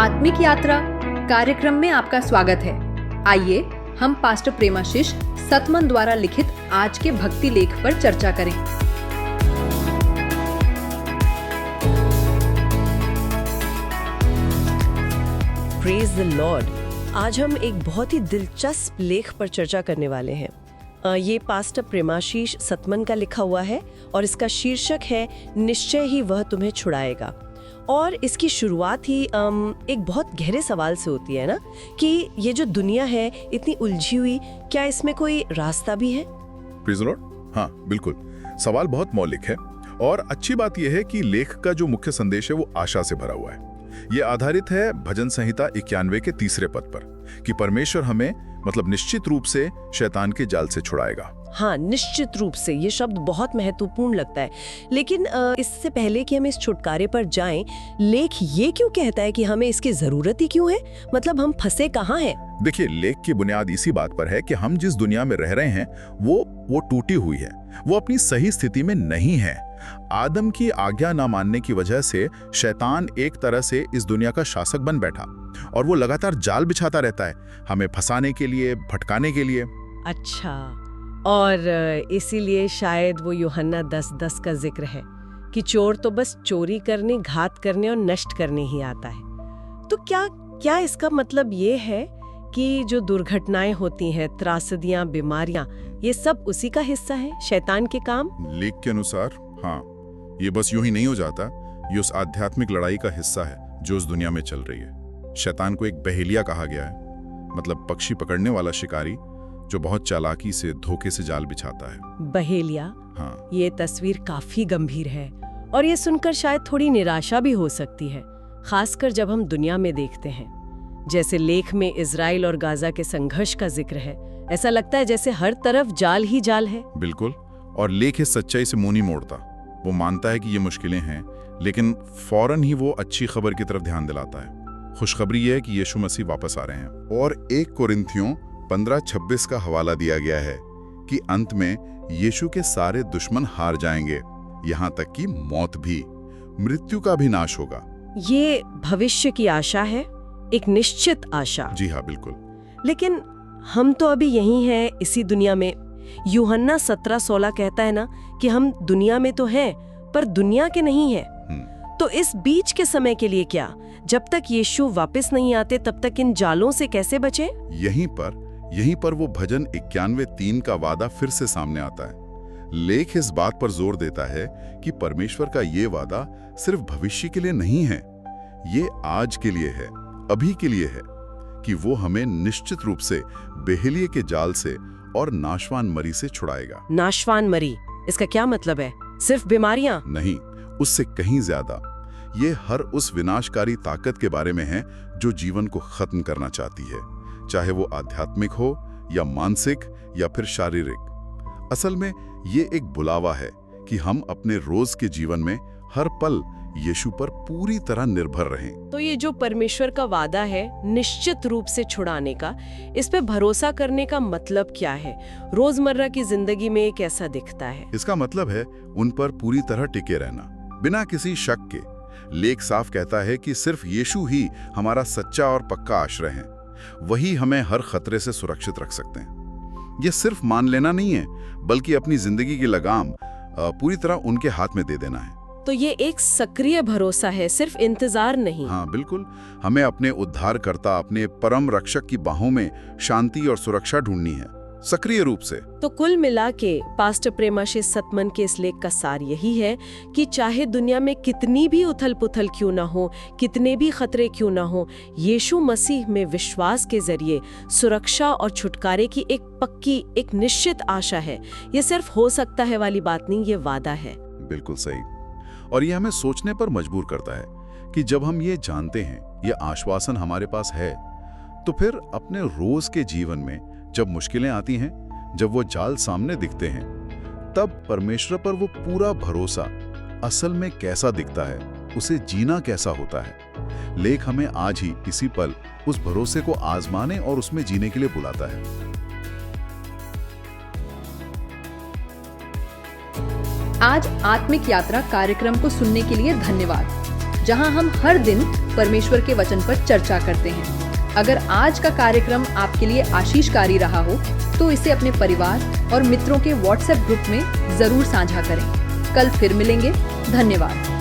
आत्मिक यात्रा कार्यक्रम में आपका स्वागत है। आइए हम पास्टर प्रेमाशीष सतमन द्वारा लिखित आज के भक्ति लेख पर चर्चा करें। Praise the Lord. आज हम एक बहुत ही दिलचस्प लेख पर चर्चा करने वाले हैं। ये पास्टर प्रेमाशीष सतमन का लिखा हुआ है और इसका शीर्षक है निश्चय ही वह तुम्हें छुड़ाएगा। और इसकी शुरुआत ही एक बहुत गहरे सवाल से होती है ना, कि ये जो दुनिया है इतनी उलझी हुई, क्या इसमें कोई रास्ता भी है? Praise the Lord. हाँ बिल्कुल, सवाल बहुत मौलिक है और अच्छी बात यह है कि लेख का जो मुख्य संदेश है वो आशा से भरा हुआ है। ये आधारित है भजन संहिता 91 के 3 पद पर कि परमेश्वर हमें निश्चित रूप से शैतान के जाल से छुड़ाएगा। हाँ, निश्चित रूप से, ये शब्द बहुत महत्वपूर्ण लगता है। लेकिन इससे पहले कि हम इस छुटकारे पर जाएं, लेख ये क्यों कहता है कि हमें इसकी जरूरत ही क्यों है? हम फंसे कहाँ हैं? देखिए, लेख की बुनियाद इसी बात पर है कि हम जिस दुनिया में रह रहे हैं वो टूटी हुई है, वो अपनी सही स्थिति में नहीं है। आदम की आज्ञा ना मानने की वजह से शैतान एक तरह से इस दुनिया का शासक बन बैठा और वो लगातार जाल बिछाता रहता है, हमें फंसाने के लिए, भटकाने के लिए। अच्छा, और इसीलिए शायद वो यूहन्ना 10:10 का जिक्र है कि चोर तो बस चोरी करने, घात करने और नष्ट करने ही आता है। तो क्या इसका मतलब ये है कि जो दुर्घटनाएं होती हैं, त्रासदियां, बीमारियां, ये सब उसी का हिस्सा है, शैतान के काम? लेख के अनुसार हाँ, ये बस यूं ही नहीं हो जाता, ये उस आध्यात्मिक लड़ाई का हिस्सा है जो उस दुनिया में चल रही है। शैतान को एक बहेलिया कहा गया है, पक्षी पकड़ने वाला शिकारी जो बहुत चालाकी से, धोखे से जाल बिछाता है। बहेलिया? हाँ। ये तस्वीर काफी गंभीर है और ये सुनकर शायद थोड़ी निराशा भी हो सकती है, खासकर जब हम दुनिया में देखते हैं। जैसे लेख में इजराइल और गाजा के संघर्ष का जिक्र है, ऐसा लगता है जैसे हर तरफ जाल ही जाल है। बिल्कुल, और लेख इस सच्चाई से मुंह नहीं मोड़ता। वो मानता है कि ये मुश्किलें हैं, लेकिन फौरन ही वो अच्छी खबर की तरफ ध्यान दिलाता है। खुशखबरी ये है कि यीशु मसीह वापस आ रहे हैं। और 1 कोरिन्थियों 15:26 का हवाला दिया गया है कि अंत में यीशु के सारे दुश्मन हार जाएंगे, यहाँ तक कि मौत भी, मृत्यु का भी नाश होगा। ये भविष्य की आशा है, एक निश्चित आशा। जी हाँ, बिल्कुल। लेकिन हम तो अभी यही हैं, इसी दुनिया में। यूहन्ना 17:16 कहता है ना कि हम दुनिया में तो हैं पर दुनिया के नहीं हैं। तो इस बीच के समय के लिए क्या, जब तक यीशु वापस नहीं आते तब तक इन जालों से कैसे बचें? यहीं पर वो भजन 91:3 का वादा फिर से सामने आता है। लेख इस बात पर जोर देता है कि परमेश्वर का ये वादा सिर्फ भविष्य के लिए नहीं है, ये आज के लिए है, अभी के लिए है, कि वो हमें निश्चित रूप से बहेलिये के जाल से और नाशवान मरी से छुड़ाएगा। नाशवान मरी, इसका क्या मतलब है? सिर्फ बीमारियां? नहीं, उससे कहीं ज्यादा। ये हर उस विनाशकारी ताकत के बारे में है जो जीवन को खत्म करना चाहती है, चाहे वो आध्यात्मिक हो या मानसिक या फिर शारीरिक। असल में ये एक बुलावा है कि हम अपने रोज के जीवन में हर पल यीशु पर पूरी तरह निर्भर रहें। तो ये जो परमेश्वर का वादा है निश्चित रूप से छुड़ाने का, इस पे भरोसा करने का मतलब क्या है? रोजमर्रा की जिंदगी में ये कैसा दिखता है? इसका मतलब है उन पर पूरी तरह टिके रहना, बिना किसी शक के। लेख साफ कहता है कि सिर्फ यीशु ही हमारा सच्चा और पक्का आश्रय है, वही हमें हर खतरे से सुरक्षित रख सकते हैं। ये सिर्फ मान लेना नहीं है, बल्कि अपनी जिंदगी की लगाम पूरी तरह उनके हाथ में दे देना है। तो ये एक सक्रिय भरोसा है, सिर्फ इंतजार नहीं। हाँ बिल्कुल, हमें अपने उद्धारकर्ता, अपने परम रक्षक की बाहों में शांति और सुरक्षा ढूंढनी है, सक्रिय रूप से। तो कुल मिला के पास्टर प्रेमाशीष सतमन के इस लेख का सार यही है कि चाहे दुनिया में कितनी भी उथल पुथल क्यों ना हो, कितने भी खतरे क्यों ना हो, यीशु मसीह में विश्वास के जरिए सुरक्षा और छुटकारे की एक पक्की, एक निश्चित आशा है। ये सिर्फ हो सकता है वाली बात नहीं, ये वादा है। बिल्कुल सही। और ये हमें सोचने पर मजबूर करता है कि जब हम ये जानते हैं, ये आश्वासन हमारे पास है, तो फिर अपने रोज के जीवन में जब मुश्किलें आती हैं, जब वो जाल सामने दिखते हैं, तब परमेश्वर पर वो पूरा भरोसा असल में कैसा दिखता है, उसे जीना कैसा होता है। लेख हमें आज ही इसी पल उस भरोसे को आजमाने और उसमें जीने के लिए बुलाता है। आज आत्मिक यात्रा कार्यक्रम को सुनने के लिए धन्यवाद। जहां हम हर दिन परमेश्वर के वचन पर चर्चा करते हैं। अगर आज का कार्यक्रम आपके लिए आशीषकारी रहा हो तो इसे अपने परिवार और मित्रों के व्हाट्सएप ग्रुप में जरूर साझा करें। कल फिर मिलेंगे। धन्यवाद।